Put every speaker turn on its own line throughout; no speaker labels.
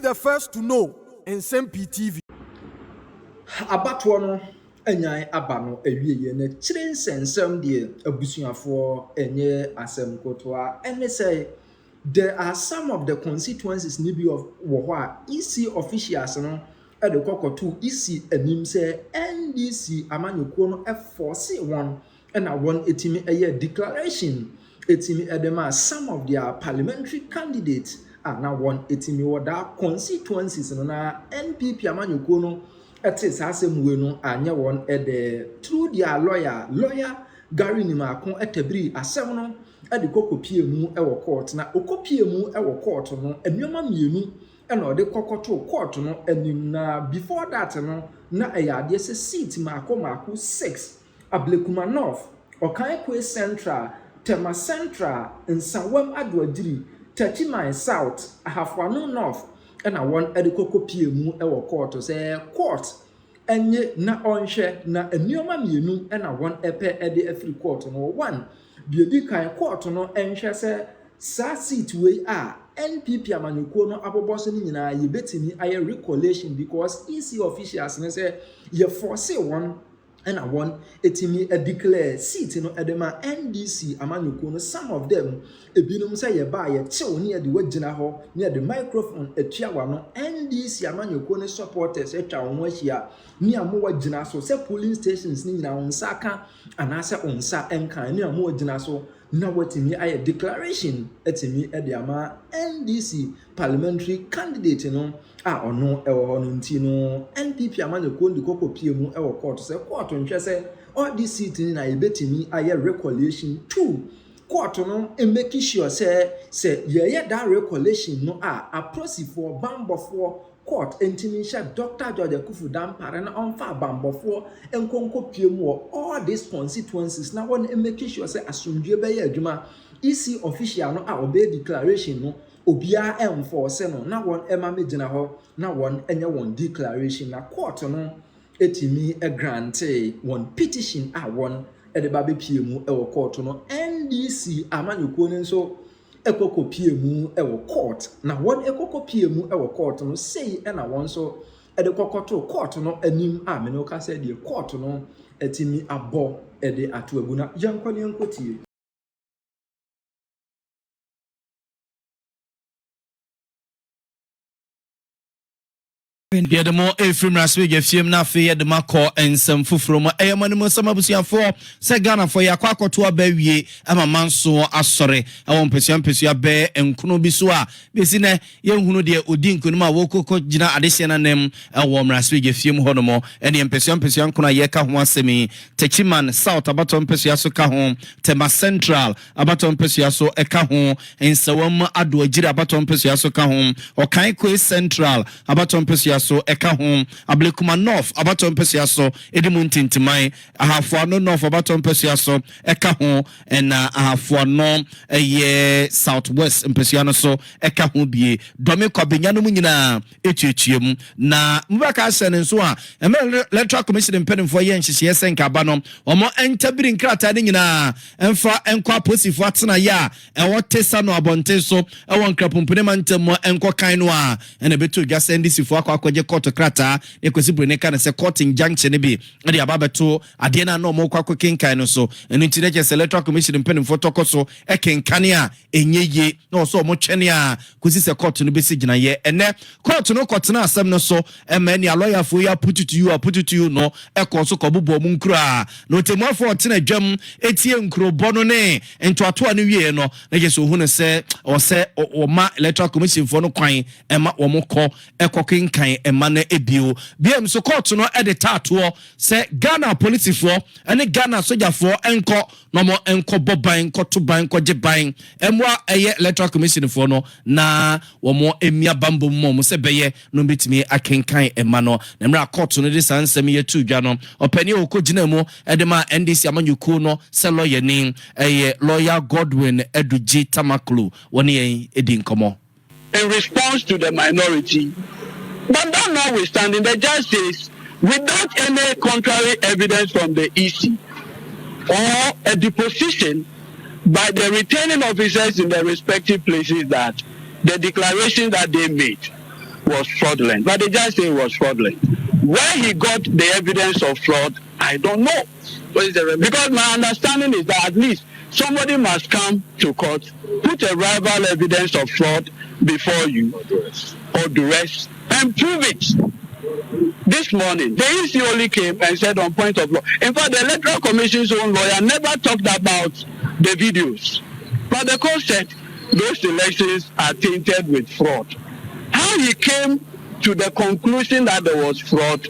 the first to know. Nsem-Pii TV.
Abatoɔ no enyan aba no awie na kyerɛ nsɛnsɛm deɛ abusuafoɔ enye asɛm kotoa ɛne sɛ there are some of the constituencies ni bi of wɔ hɔ a EC officials no ɛde kɔkɔto EC anim sɛ NDC amanyɔkuo no ɛforce wɔn ɛna wɔn etimi ɛyɛ declaration etimi ɛde ma some of their parliamentary candidates na wɔn etimi wɔ da constituencies no na NPP amanyɔkuo no ɛte saa asɛm we no anya wɔn ɛde through their lawyer Gary Nimako ɛtabiri asɛm no ɛde kokopie mu ɛwɔ court na okopie mu ɛwɔ court no enwoma mienu ɛna ɔde kɔkɔto court no anim na before that no na ɛyɛ adeɛ sɛ seat maako 6 Ablekuma North Okaikwe Central Tema Central Nsawam Adwadiri Tachiman South Ahafwano North ɛna wɔn ɛde kokopie mu ɛwɔ court sɛ court enye na onhwe na enwoma mienu ɛna wɔn ɛpɛ ɛde afiri court no one biedi kan court no enhwe sɛ saa seat we a NPP amanyɔkuo no abobɔso ni nyinaa yebetimi aye re-collation because EC officials ne sɛ ye force wɔn ɛna wɔn etimi declare seat no edema NDC amanyɔkuo no some of them ebinom sɛ ye ba ye chew ne ye de wagina hɔ ne ye de microphone atua wa no NDC amanyɔkuo no supporters atwa wɔn ahia ne amo wagina so sɛ polling stations ni nyinaa onsa ka anase onsa enka ne amo wagina so na watimi aye declaration etimi ede ama NDC parliamentary candidate no a ono ewo ho no nti no NPP amanyɔkuo ndi kokopie mu ewo court sɛ court nhwɛ sɛ all this seat ni na yebetimi aye re-collation 2 court no make sure sɛ ye that re-collation no a aprosifo bambofo court entimi hye Dr. George Akufu Dampare na onfa bambofo enkonko pie mu all these constituencies na won make sure say asundue be ya adwuma EC official no a obe declaration no obia enforce no na won ema megina ho na won enye won declaration na court no etimi grante won petition a won ede ba be pie mu e wo court no NDC amanyɔkuo no nso ekokopie mu ewo court na won ekokopie mu ewo court no sei na won so ede kokoto court no anim a me no ka say de court no etimi abo ede ato agu na yankoni enkotie
Yedemo efrim raswe gefiem na fe yedema ko ensem fufuro eyama no nsama busuafo se Ghana fo yakwa akoto abawie ama manso asore ewon pesua be enkuno bi so a besi ne yenhunu de odi nkunu ma wokoko gina adehye na nem ewo mraswe gefiem ho no mo ene pesua nkunu ye ka ho asemi Tachiman South abaton pesua so ka ho Tema Central abaton pesua so e ka ho Nsawam Adwadiri abaton pesua so ka ho Okaikwe Central abaton pesua so eka ho Ablekuma North abaton pesua so edimuntintimai Ahafwano North abaton pesua so eka ho na Ahafwano ye Southwest pesua no so eka ho bie dome kwabenya no nyina etuetuem na mbaka asene nso a Electoral Commission mpedemfo ye nhyehyɛ senka aba no omo entabiri nkrata ne nyina emfa enkwa posifo atena ya ewo tesa no abonte so ewo nkrapompene mantam enko kan no a ene beto dwa NDC fo akwaje court krata e kwesibure ne kana se court injunction ne bi e ababeto ade na no mo kwakwa kenkan no so enu ntine che Electoral Commission mpedemfo tokoso e kenkane a enyeye na so mo twene a kwesi se court no besi gina ye ene court no kotena asem no so e ma ne lawyer fo ya put it to you no e ko so ko bobo mu nkura no temafo tena dwam etie nkrobo no ne ntoato ne wie no na je so hu ne se o se o ma Electoral Commission fo no kwan e ma wo mo ko e ko kenkan e ma na ebio biem so court no e de tato se Ghana police fo ene Ghana soldier fo enko no mo enko boban ko to ban ko je ban emwa eye Electoral Commission fo no na wo mo emia bambo mo se beye no betimi akenkan e ma no na mra court no de sansem ye tu dwa no opani okogina mu e de ma NDC amanyuku no se lawyer ni lawyer Godwin Eduji Tamaklu woni yen edi nkomo
in response to the minority. But that notwithstanding, the judge says, without any contrary evidence from the EC or a deposition by the returning officers in their respective places that the declaration that they made was fraudulent. But the judge said it was fraudulent. Where he got the evidence of fraud, I don't know. Because my understanding is that at least somebody must come to court, put a rival evidence of fraud before you, or duress, and prove it. This morning, the EC only came and said on point of law. In fact, the Electoral Commission's own lawyer never talked about the videos. But the court said those elections are tainted with fraud. How he came to the conclusion that there was fraud,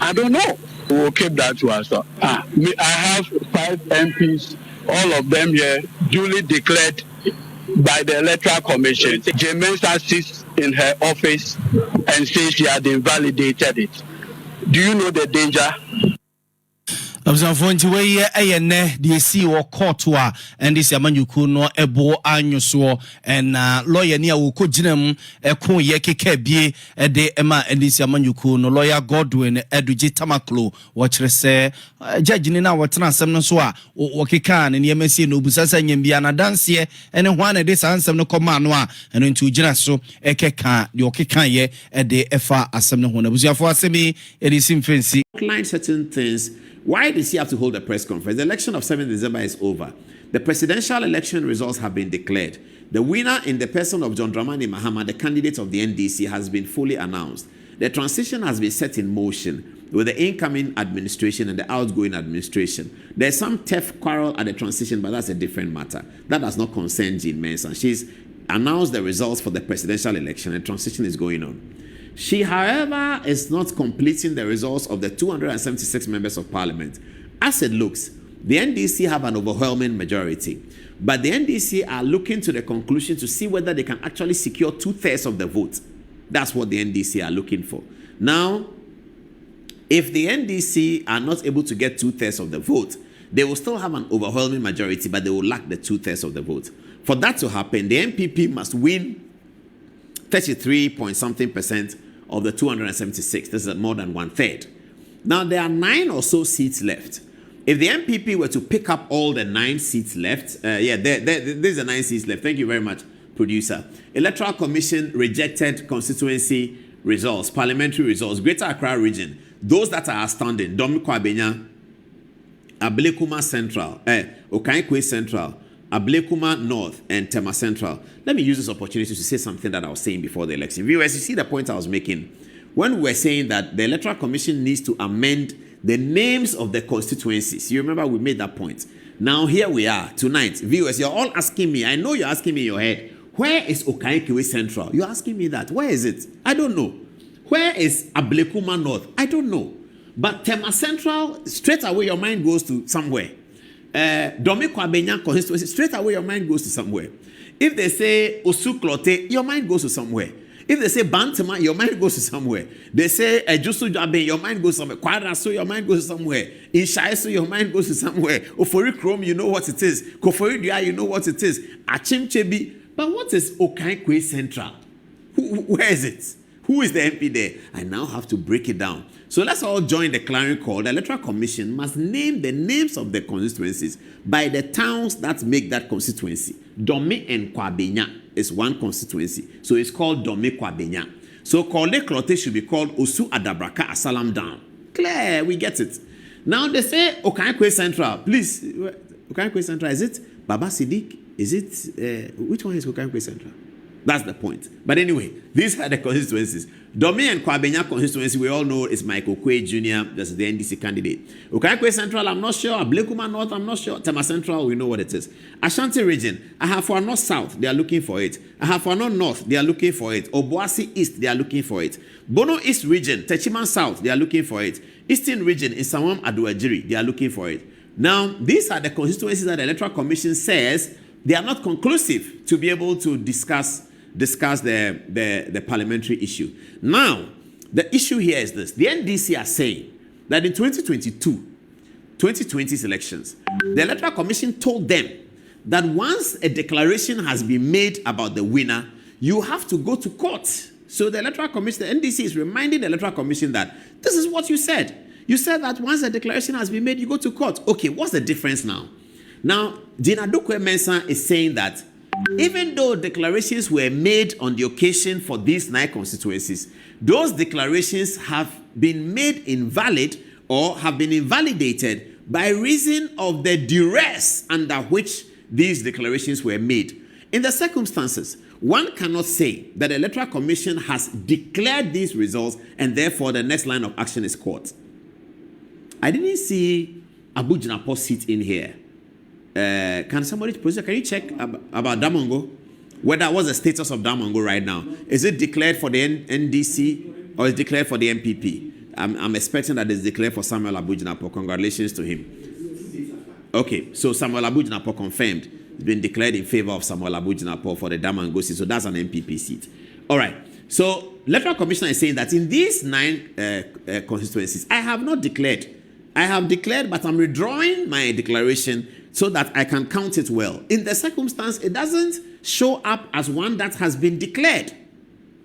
I don't know. We will keep that to ourselves. I have 5 MPs, all of them here, duly declared by the Electoral Commission. Jemensa sits in her office and says she had invalidated it. Do you know the danger?
Abzanfo nti we ye ne de si wo court a NDC amanyuku no ebo anyoso en lawyer ni a wo koginam ko ye keka bie de ema NDC amanyuku no lawyer Godwin Eduji Tamaklo wo kire se judge ni na wo tena asem no so a wo keka ne ne mesi no busasa nyam bia na danse ene ho na de sansem no koma no a eno nti ugina so ekeka de wo keka ye de efa asem no ho na busuafo asemi NDC mfensi
outline certain things. Why does he have to hold a press conference? The election of 7th December is over. The presidential election results have been declared. The winner in the person of John Dramani Mahama, the candidate of the NDC, has been fully announced. The transition has been set in motion with the incoming administration and the outgoing administration. There's some tough quarrel at the transition, but that's a different matter. That does not concern Jean Mensah. She's announced the results for the presidential election and transition is going on. She, however, is not completing the results of the 276 members of parliament. As it looks, the NDC have an overwhelming majority. But the NDC are looking to the conclusion to see whether they can actually secure 2/3 of the vote. That's what the NDC are looking for. Now, if the NDC are not able to get 2/3 of the vote, they will still have an overwhelming majority, but they will lack the 2/3 of the vote. For that to happen, the NPP must win 33-point-something% of the 276. This is more than 1/3. Now, there are 9 or so seats left. If the NPP were to pick up all the 9 seats left, there's the 9 seats left. Thank you very much, producer. Electoral Commission rejected constituency results, parliamentary results, Greater Accra region. Those that are outstanding, Domiko Abenya, Ablekuma Central, Okaikwe Central, Ablekuma North, and Tema Central. Let me use this opportunity to say something that I was saying before the election. Viewers, you see the point I was making when we were saying that the Electoral Commission needs to amend the names of the constituencies. You remember we made that point. Now here we are tonight. Viewers, you're all asking me. I know you're asking me in your head, where is Okaikwe Central? You're asking me that. Where is it? I don't know. Where is Ablekuma North? I don't know. But Tema Central, straight away your mind goes to somewhere. Domiko Abenya constituency, straight away your mind goes to somewhere. If they say Osu-Klote, your mind goes to somewhere. If they say Bantama, your mind goes to somewhere. They say Ejusu Jabe, your mind goes somewhere. Kwadraso, your mind goes to somewhere. Inshaiso, your mind goes to somewhere. Ofori Chrome, you know what it is. Kofori Dia, you know what it is. Achimchebi. But what is Okaikwe Central? Where is it? Who is the MP there? I now have to break it down. So let's all join the clarion call. The Electoral Commission must name the names of the constituencies by the towns that make that constituency. Dome and Kwabenya is one constituency. So it's called Dome Kwabenya. So Kole Klote should be called Osu Adabraka Asalam Down. Clear, we get it. Now they say Okaikwe Central. Please, Okaikwe Central, is it Baba Siddiq? Is it, which one is Okaikwe Central? That's the point. But anyway, these are the constituencies. Dome and Kwabenya constituency, we all know is Michael Quay Jr., that's the NDC candidate. Okaikwe Central, I'm not sure. Ablekuma North, I'm not sure. Tema Central, we know what it is. Ashanti region, Ahafo North South, they are looking for it. Ahafo North, they are looking for it. Obuasi East, they are looking for it. Bono East region, Techiman South, they are looking for it. Eastern region, in Sawam Aduajiri, they are looking for it. Now, these are the constituencies that the Electoral Commission says they are not conclusive to be able to discuss the parliamentary issue. Now, the issue here is this. The NDC are saying that in 2020's elections, the Electoral Commission told them that once a declaration has been made about the winner, you have to go to court. So the Electoral Commission, the NDC is reminding the Electoral Commission that this is what you said. You said that once a declaration has been made, you go to court. Okay, what's the difference now? Now, Gina Dukwe Mensah is saying that even though declarations were made on the occasion for these 9 constituencies, those declarations have been made invalid or have been invalidated by reason of the duress under which these declarations were made. In the circumstances, one cannot say that the Electoral Commission has declared these results and therefore the next line of action is court. I didn't see Abu Jinapo seat in here. Can somebody, producer, can you check about Damongo? What's the status of Damongo right now? Is it declared for the NDC or is it declared for the NPP? I'm expecting that it's declared for Samuel Abu Jinapo. Congratulations to him. Okay, so Samuel Abu Jinapo confirmed. It's been declared in favor of Samuel Abu Jinapo for the Damongo seat, so that's an NPP seat. All right, so Electoral Commissioner is saying that in these 9 constituencies, I have not declared. I have declared, but I'm withdrawing my declaration so that I can count it well. In the circumstance, it doesn't show up as one that has been declared.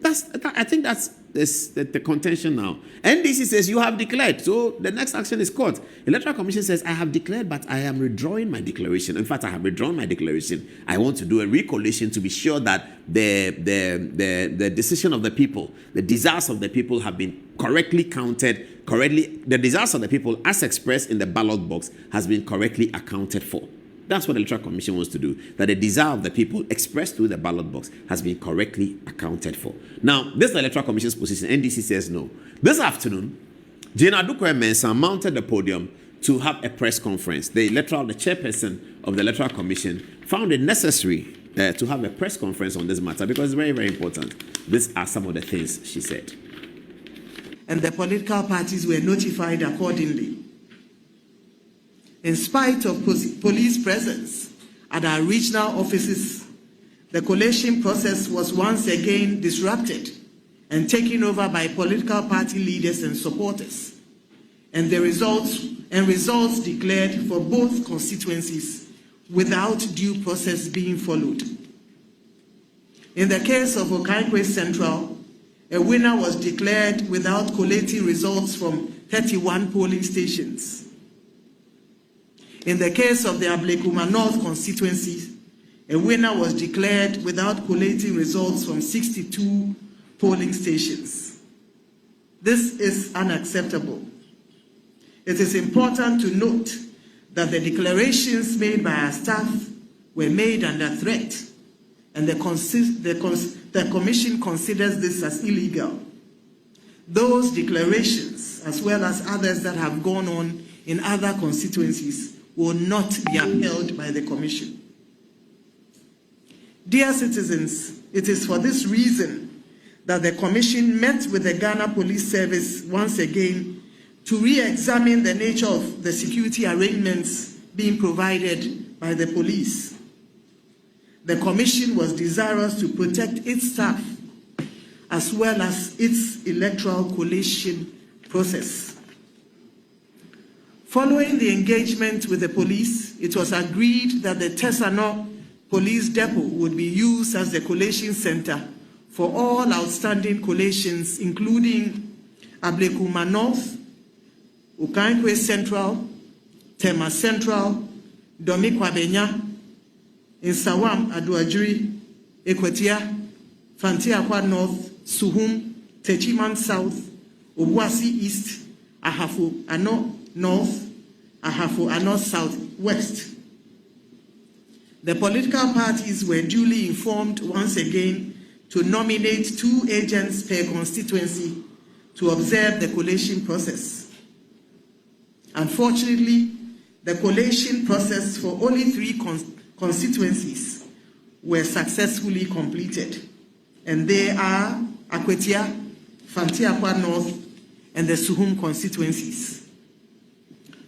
I think that's the contention now. NDC says you have declared, so the next action is court. Electoral Commission says I have declared, but I am withdrawing my declaration. In fact, I have withdrawn my declaration. I want to do a recollation to be sure that the decision of the people, the desires of the people have been correctly counted, the desires of the people as expressed in the ballot box has been correctly accounted for. That's what the Electoral Commission wants to do, that the desire of the people expressed through the ballot box has been correctly accounted for. Now, this is the Electoral Commission's position. NDC says no. This afternoon, Jane Aduko-Mensah mounted the podium to have a press conference. The chairperson of the Electoral Commission found it necessary to have a press conference on this matter because it's very, very important. These are some of the things she said.
And the political parties were notified accordingly. In spite of police presence at our regional offices, the collation process was once again disrupted and taken over by political party leaders and supporters, and the results declared for both constituencies without due process being followed. In the case of Okaigwe Central, a winner was declared without collating results from 31 polling stations. In the case of the Ablekuma North constituency, a winner was declared without collating results from 62 polling stations. This is unacceptable. It is important to note that the declarations made by our staff were made under threat, and the Commission considers this as illegal. Those declarations, as well as others that have gone on in other constituencies, will not be upheld by the Commission. Dear citizens, it is for this reason that the Commission met with the Ghana Police Service once again to re-examine the nature of the security arrangements being provided by the police. The Commission was desirous to protect its staff as well as its electoral collation process. Following the engagement with the police, it was agreed that the Tesano Police Depot would be used as the collation center for all outstanding collations, including Ablekuma North, Okaigwe Central, Tema Central, Domikwabenya, Nsawam Aduajiri, Ekwetia, Fantiakwa North, Suhum, Techiman South, Obuasi East, Ahafo Ano North, Ahafo Ano South West. The political parties were duly informed once again to nominate 2 agents per constituency to observe the collation process. Unfortunately, the collation process for only 3 constituencies were successfully completed, and they are Akwetia, Fantiakwa North, and the Suhum constituencies.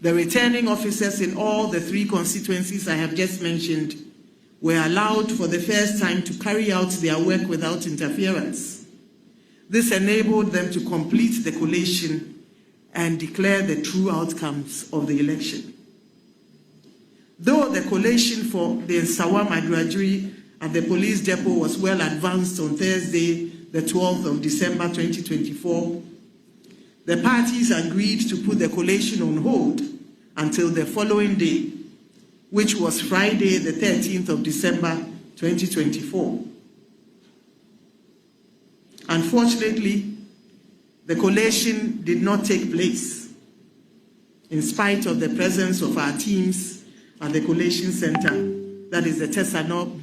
The returning officers in all the 3 constituencies I have just mentioned were allowed for the first time to carry out their work without interference. This enabled them to complete the collation and declare the true outcomes of the election. Though the collation for the Nsawam Aduajiri at the police depot was well advanced on Thursday, the 12th of December 2024, the parties agreed to put the collation on hold until the following day, which was Friday, the 13th of December 2024. Unfortunately, the collation did not take place in spite of the presence of our teams at the collation center, that is the Tesano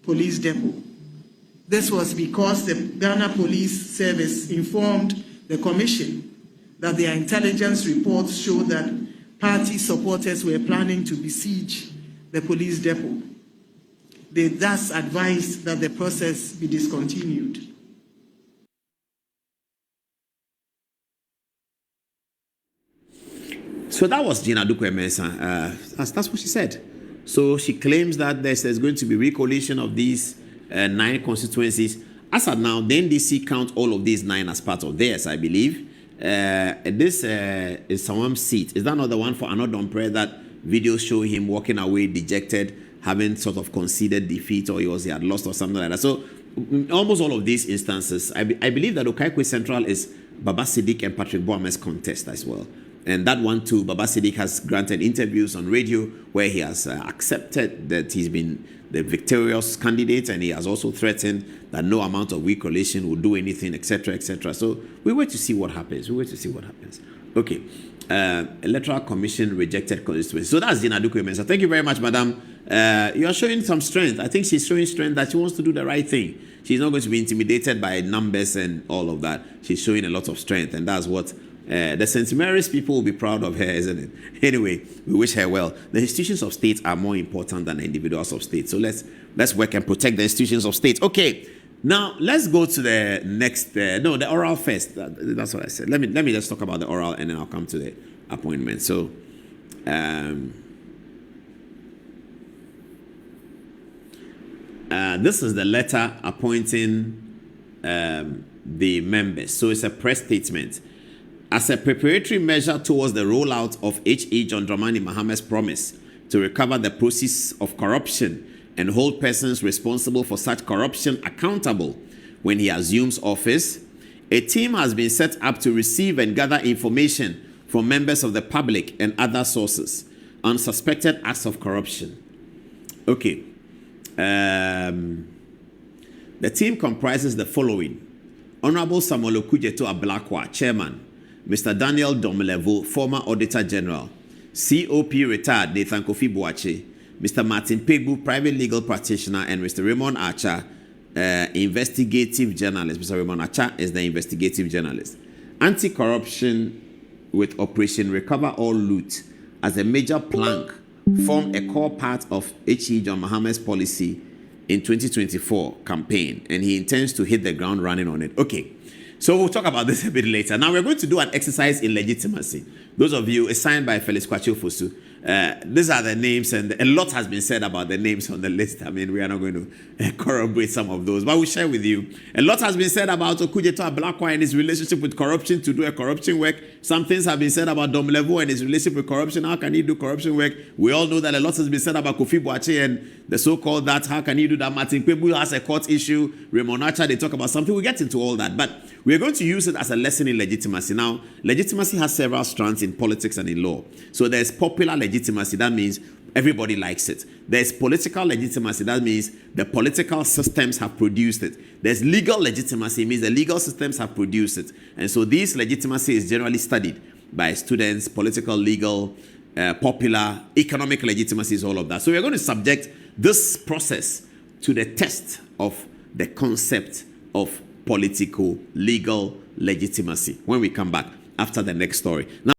Police Depot. This was because the Ghana Police Service informed the Commission that their intelligence reports showed that party supporters were planning to besiege the police depot. They thus advised that the process be discontinued.
So that was Gina Dukwe-Mensah. That's what she said. So she claims that there's going to be re-collation of these 9 constituencies. As of now, the NDC count all of these 9 as part of theirs, I believe. This is someone's seat. Is that not the one for Anodon Prayer that videos show him walking away dejected, having sort of conceded defeat, or he had lost or something like that? So almost all of these instances, I believe that Okaikwe Central is Baba Siddiq and Patrick Boame's contest as well. And that one too, Baba Siddiq has granted interviews on radio where he has accepted that he's been the victorious candidate, and he has also threatened that no amount of re-collation will do anything, etc., etc. So we wait to see what happens. Okay. Electoral Commission rejected constituency. So that's Gina Dukwe-Mensah. Thank you very much, madam. You are showing some strength. I think she's showing strength that she wants to do the right thing. She's not going to be intimidated by numbers and all of that. She's showing a lot of strength, and that's what the St. Mary's people will be proud of her, isn't it? Anyway, we wish her well. The institutions of state are more important than the individuals of state. So let's work and protect the institutions of state. Okay, now let's go to the next. The oral first. That's what I said. Let me just talk about the oral, and then I'll come to the appointment. So, this is the letter appointing the members. So it's a press statement. As a preparatory measure towards the rollout of H.E. John Dramani Mahamad's promise to recover the proceeds of corruption and hold persons responsible for such corruption accountable when he assumes office, a team has been set up to receive and gather information from members of the public and other sources on suspected acts of corruption. Okay. The team comprises the following: Honorable Samuel Okujeto Ablakwa, Chairman; Mr. Daniel Domelevo, former Auditor General; COP retired Nathan Kofi Boache; Mr. Martin Pegbu, private legal practitioner; and Mr. Raymond Archer, investigative journalist. Mr. Raymond Archer is the investigative journalist. Anti-corruption with Operation Recover All Loot as a major plank formed a core part of H.E. John Mahamad's policy in 2024 campaign, and he intends to hit the ground running on it. Okay. So we'll talk about this a bit later. Now we're going to do an exercise in legitimacy. Those of you, it's signed by Felix Kwacho Fosu. These are the names, and a lot has been said about the names on the list. I mean, we are not going to corroborate some of those, but we'll share with you. A lot has been said about Okujeto Ablakwa and his relationship with corruption, to do a corruption work. Some things have been said about Domelevo and his relationship with corruption. How can he do corruption work? We all know that a lot has been said about Kofi Boache and the so-called that. How can he do that? Martin Pegbu has a court issue. Raymond Archer, they talk about something. We'll get into all that, but we're going to use it as a lesson in legitimacy. Now, legitimacy has several strands in politics and in law. So there's popular legitimacy. That means everybody likes it. There's political legitimacy. That means the political systems have produced it. There's legal legitimacy. It means the legal systems have produced it. And so this legitimacy is generally studied by students. Political, legal, popular, economic legitimacy is all of that. So we're going to subject this process to the test of the concept of political, legal legitimacy when we come back after the next story. Now,